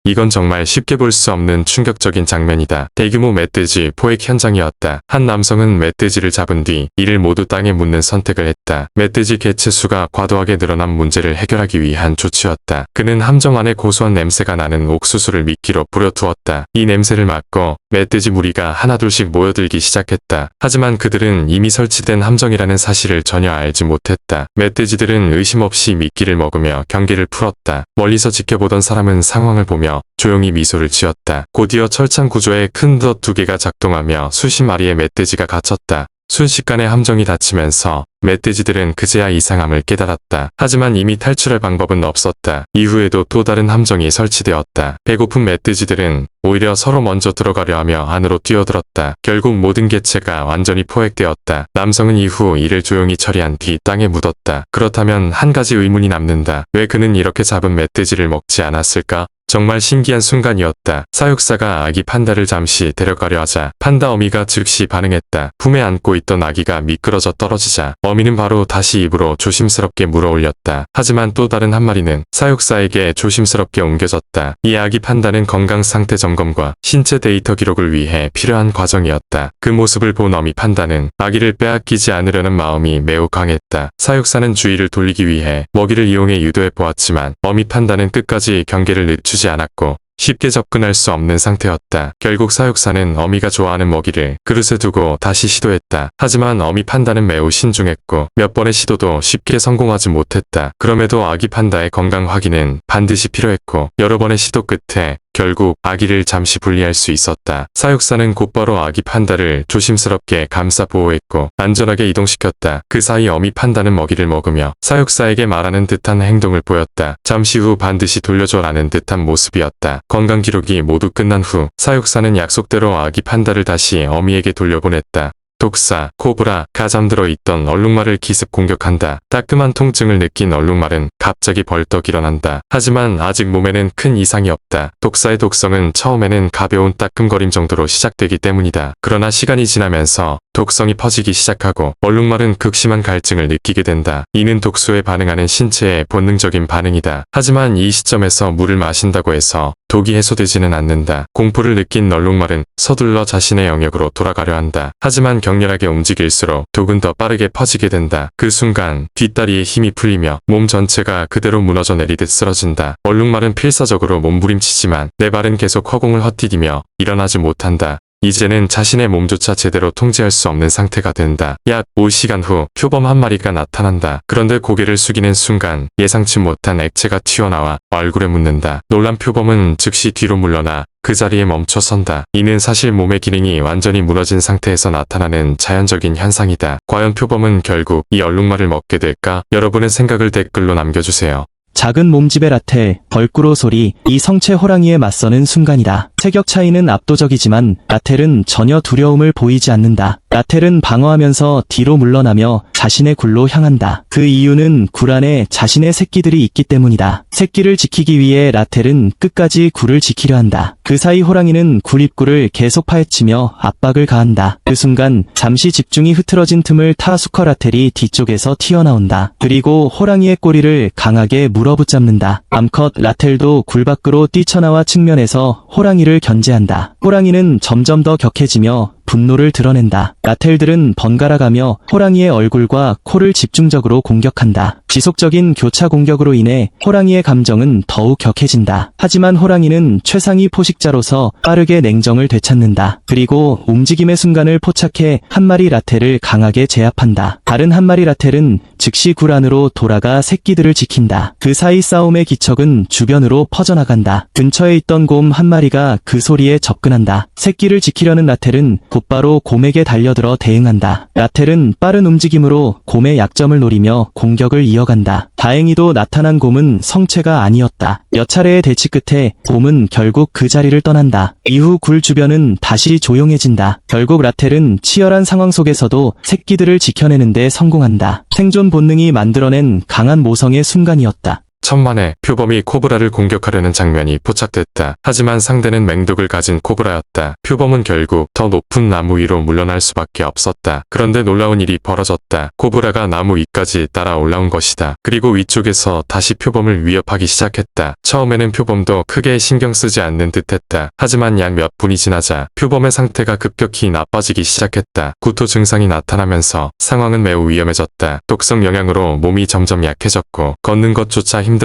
이건 정말 쉽게 볼 수 없는 충격적인 장면이다. 대규모 멧돼지 포획 현장이었다. 한 남성은 멧돼지를 잡은 뒤 이를 모두 땅에 묻는 선택을 했다. 멧돼지 개체 수가 과도하게 늘어난 문제를 해결하기 위한 조치였다. 그는 함정 안에 고소한 냄새가 나는 옥수수를 미끼로 뿌려두었다. 이 냄새를 맡고 멧돼지 무리가 하나둘씩 모여들기 시작했다. 하지만 그들은 이미 설치된 함정이라는 사실을 전혀 알지 못했다. 멧돼지들은 의심 없이 미끼를 먹으며 경계를 풀었다. 멀리서 지켜보던 사람은 상황을 보며 조용히 미소를 지었다. 곧이어 철창 구조의 큰 덫 2개가 작동하며 수십 마리의 멧돼지가 갇혔다. 순식간에 함정이 닫히면서 멧돼지들은 그제야 이상함을 깨달았다. 하지만 이미 탈출할 방법은 없었다. 이후에도 또 다른 함정이 설치되었다. 배고픈 멧돼지들은 오히려 서로 먼저 들어가려 하며 안으로 뛰어들었다. 결국 모든 개체가 완전히 포획되었다. 남성은 이후 이를 조용히 처리한 뒤 땅에 묻었다. 그렇다면 한 가지 의문이 남는다. 왜 그는 이렇게 잡은 멧돼지를 먹지 않았을까? 정말 신기한 순간이었다. 사육사가 아기 판다를 잠시 데려가려 하자 판다 어미가 즉시 반응했다. 품에 안고 있던 아기가 미끄러져 떨어지자 어미는 바로 다시 입으로 조심스럽게 물어올렸다. 하지만 또 다른 한 마리는 사육사에게 조심스럽게 옮겨졌다. 이 아기 판다는 건강 상태 점검과 신체 데이터 기록을 위해 필요한 과정이었다. 그 모습을 본 어미 판다는 아기를 빼앗기지 않으려는 마음이 매우 강했다. 사육사는 주의를 돌리기 위해 먹이를 이용해 유도해 보았지만 어미 판다는 끝까지 경계를 늦추지 않았고 쉽게 접근할 수 없는 상태였다. 결국 사육사는 어미가 좋아하는 먹이를 그릇에 두고 다시 시도했다. 하지만 어미 판다는 매우 신중했고 몇 번의 시도도 쉽게 성공하지 못했다. 그럼에도 아기 판다의 건강 확인은 반드시 필요했고 여러 번의 시도 끝에 결국 아기를 잠시 분리할 수 있었다. 사육사는 곧바로 아기 판다를 조심스럽게 감싸 보호했고 안전하게 이동시켰다. 그 사이 어미 판다는 먹이를 먹으며 사육사에게 말하는 듯한 행동을 보였다. 잠시 후 반드시 돌려줘라는 듯한 모습이었다. 건강 기록이 모두 끝난 후 사육사는 약속대로 아기 판다를 다시 어미에게 돌려보냈다. 독사, 코브라, 가 잠들어 있던 얼룩말을 기습 공격한다. 따끔한 통증을 느낀 얼룩말은 갑자기 벌떡 일어난다. 하지만 아직 몸에는 큰 이상이 없다. 독사의 독성은 처음에는 가벼운 따끔거림 정도로 시작되기 때문이다. 그러나 시간이 지나면서 독성이 퍼지기 시작하고 얼룩말은 극심한 갈증을 느끼게 된다. 이는 독소에 반응하는 신체의 본능적인 반응이다. 하지만 이 시점에서 물을 마신다고 해서 독이 해소되지는 않는다. 공포를 느낀 얼룩말은 서둘러 자신의 영역으로 돌아가려 한다. 하지만 격렬하게 움직일수록 독은 더 빠르게 퍼지게 된다. 그 순간 뒷다리에 힘이 풀리며 몸 전체가 그대로 무너져 내리듯 쓰러진다. 얼룩말은 필사적으로 몸부림치지만 네 발은 계속 허공을 헛디디며 일어나지 못한다. 이제는 자신의 몸조차 제대로 통제할 수 없는 상태가 된다. 약 5시간 후 표범 한 마리가 나타난다. 그런데 고개를 숙이는 순간 예상치 못한 액체가 튀어나와 얼굴에 묻는다. 놀란 표범은 즉시 뒤로 물러나 그 자리에 멈춰 선다. 이는 사실 몸의 기능이 완전히 무너진 상태에서 나타나는 자연적인 현상이다. 과연 표범은 결국 이 얼룩말을 먹게 될까? 여러분의 생각을 댓글로 남겨주세요. 작은 몸집의 라텔, 벌꾸로 소리, 이 성체 호랑이에 맞서는 순간이다. 체격 차이는 압도적이지만 라텔은 전혀 두려움을 보이지 않는다. 라텔은 방어하면서 뒤로 물러나며 자신의 굴로 향한다. 그 이유는 굴 안에 자신의 새끼들이 있기 때문이다. 새끼를 지키기 위해 라텔은 끝까지 굴을 지키려 한다. 그 사이 호랑이는 굴 입구를 계속 파헤치며 압박을 가한다. 그 순간 잠시 집중이 흐트러진 틈을 타 수컷 라텔이 뒤쪽에서 튀어나온다. 그리고 호랑이의 꼬리를 강하게 물어붙잡는다. 암컷 라텔도 굴 밖으로 뛰쳐나와 측면에서 호랑이를 견제한다. 호랑이는 점점 더 격해지며 분노를 드러낸다. 라텔들은 번갈아가며 호랑이의 얼굴과 코를 집중적으로 공격한다. 지속적인 교차 공격으로 인해 호랑이의 감정은 더욱 격해진다. 하지만 호랑이는 최상위 포식자로서 빠르게 냉정을 되찾는다. 그리고 움직임의 순간을 포착해 한 마리 라텔을 강하게 제압한다. 다른 한 마리 라텔은 즉시 굴 안으로 돌아가 새끼들을 지킨다. 그 사이 싸움의 기척은 주변으로 퍼져나간다. 근처에 있던 곰 한 마리가 그 소리에 접근한다. 새끼를 지키려는 라텔은 곧바로 곰에게 달려들어 대응한다. 라텔은 빠른 움직임으로 곰의 약점을 노리며 공격을 이어간다. 다행히도 나타난 곰은 성체가 아니었다. 몇 차례의 대치 끝에 곰은 결국 그 자리를 떠난다. 이후 굴 주변은 다시 조용해진다. 결국 라텔은 치열한 상황 속에서도 새끼들을 지켜내는 데 성공한다. 생존 본능이 만들어낸 강한 모성의 순간이었다. 천만에 표범이 코브라를 공격하려는 장면이 포착됐다. 하지만 상대는 맹독을 가진 코브라였다. 표범은 결국 더 높은 나무 위로 물러날 수밖에 없었다. 그런데 놀라운 일이 벌어졌다. 코브라가 나무 위까지 따라 올라온 것이다. 그리고 위쪽에서 다시 표범을 위협하기 시작했다. 처음에는 표범도 크게 신경 쓰지 않는 듯했다. 하지만 약 몇 분이 지나자 표범의 상태가 급격히 나빠지기 시작했다. 구토 증상이 나타나면서 상황은 매우 위험해졌다. 독성 영향으로 몸이 점점 약해졌고 걷는 것조차 힘들어졌다.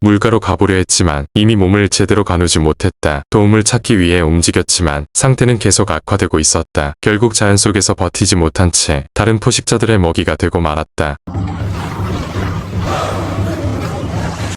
물가로 가보려 했지만 이미 몸을 제대로 가누지 못했다. 도움을 찾기 위해 움직였지만 상태는 계속 악화되고 있었다. 결국 자연 속에서 버티지 못한 채 다른 포식자들의 먹이가 되고 말았다.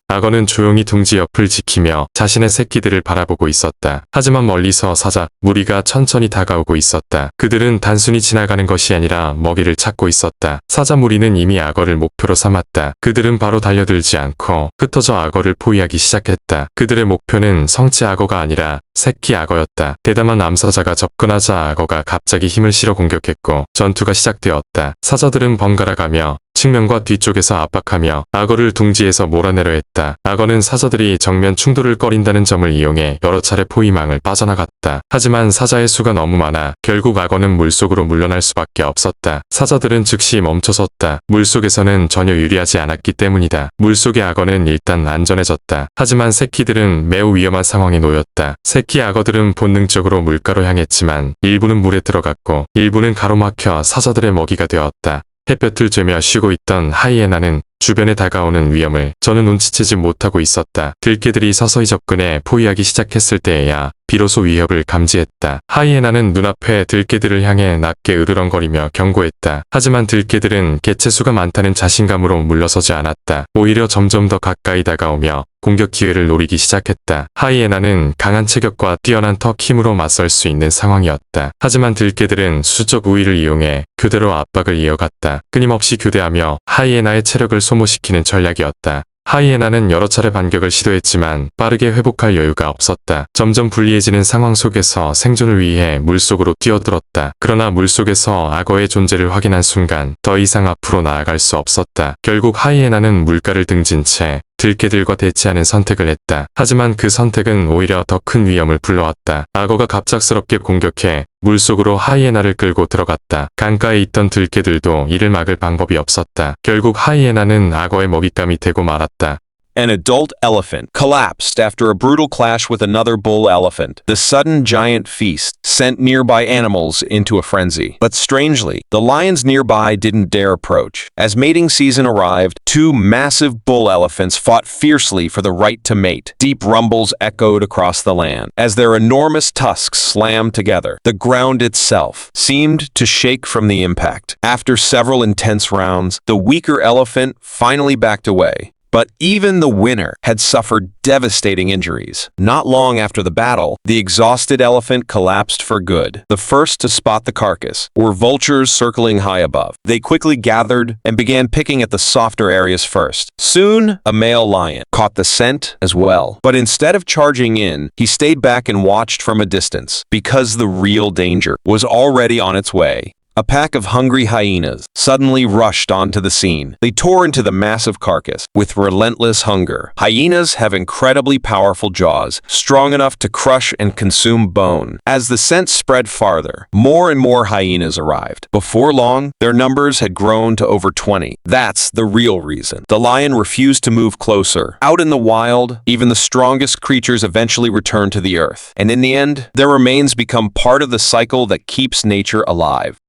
악어는 조용히 둥지 옆을 지키며 자신의 새끼들을 바라보고 있었다. 하지만 멀리서 사자, 무리가 천천히 다가오고 있었다. 그들은 단순히 지나가는 것이 아니라 먹이를 찾고 있었다. 사자 무리는 이미 악어를 목표로 삼았다. 그들은 바로 달려들지 않고 흩어져 악어를 포위하기 시작했다. 그들의 목표는 성체 악어가 아니라 새끼 악어였다. 대담한 암사자가 접근하자 악어가 갑자기 힘을 실어 공격했고 전투가 시작되었다. 사자들은 번갈아가며 측면과 뒤쪽에서 압박하며 악어를 둥지에서 몰아내려 했다. 악어는 사자들이 정면 충돌을 꺼린다는 점을 이용해 여러 차례 포위망을 빠져나갔다. 하지만 사자의 수가 너무 많아 결국 악어는 물속으로 물러날 수밖에 없었다. 사자들은 즉시 멈춰섰다. 물속에서는 전혀 유리하지 않았기 때문이다. 물속의 악어는 일단 안전해졌다. 하지만 새끼들은 매우 위험한 상황에 놓였다. 새끼 악어들은 본능적으로 물가로 향했지만 일부는 물에 들어갔고 일부는 가로막혀 사자들의 먹이가 되었다. 햇볕을 쬐며 쉬고 있던 하이에나는 주변에 다가오는 위험을 저는 눈치채지 못하고 있었다. 들개들이 서서히 접근해 포위하기 시작했을 때에야 비로소 위협을 감지했다. 하이에나는 눈앞에 들개들을 향해 낮게 으르렁거리며 경고했다. 하지만 들개들은 개체수가 많다는 자신감으로 물러서지 않았다. 오히려 점점 더 가까이 다가오며 공격 기회를 노리기 시작했다. 하이에나는 강한 체격과 뛰어난 턱 힘으로 맞설 수 있는 상황이었다. 하지만 들개들은 수적 우위를 이용해 교대로 압박을 이어갔다. 끊임없이 교대하며 하이에나의 체력을 소모시키는 전략이었다. 하이에나는 여러 차례 반격을 시도했지만 빠르게 회복할 여유가 없었다. 점점 불리해지는 상황 속에서 생존을 위해 물속으로 뛰어들었다. 그러나 물속에서 악어의 존재를 확인한 순간 더 이상 앞으로 나아갈 수 없었다. 결국 하이에나는 물가를 등진 채 들개들과 대치하는 선택을 했다. 하지만 그 선택은 오히려 더 큰 위험을 불러왔다. 악어가 갑작스럽게 공격해 물속으로 하이에나를 끌고 들어갔다. 강가에 있던 들개들도 이를 막을 방법이 없었다. 결국 하이에나는 악어의 먹잇감이 되고 말았다. An adult elephant collapsed after a brutal clash with another bull elephant. The sudden giant feast sent nearby animals into a frenzy. But strangely, the lions nearby didn't dare approach. As mating season arrived, two massive bull elephants fought fiercely for the right to mate. Deep rumbles echoed across the land. As their enormous tusks slammed together, the ground itself seemed to shake from the impact. After several intense rounds, the weaker elephant finally backed away. But even the winner had suffered devastating injuries. Not long after the battle, the exhausted elephant collapsed for good. The first to spot the carcass were vultures circling high above. They quickly gathered and began picking at the softer areas first. Soon, a male lion caught the scent as well. But instead of charging in, he stayed back and watched from a distance, because the real danger was already on its way. A pack of hungry hyenas suddenly rushed onto the scene. They tore into the massive carcass with relentless hunger. Hyenas have incredibly powerful jaws, strong enough to crush and consume bone. As the scent spread farther, more and more hyenas arrived. Before long, their numbers had grown to over 20. That's the real reason. The lion refused to move closer. Out in the wild, even the strongest creatures eventually return to the earth. And in the end, their remains become part of the cycle that keeps nature alive.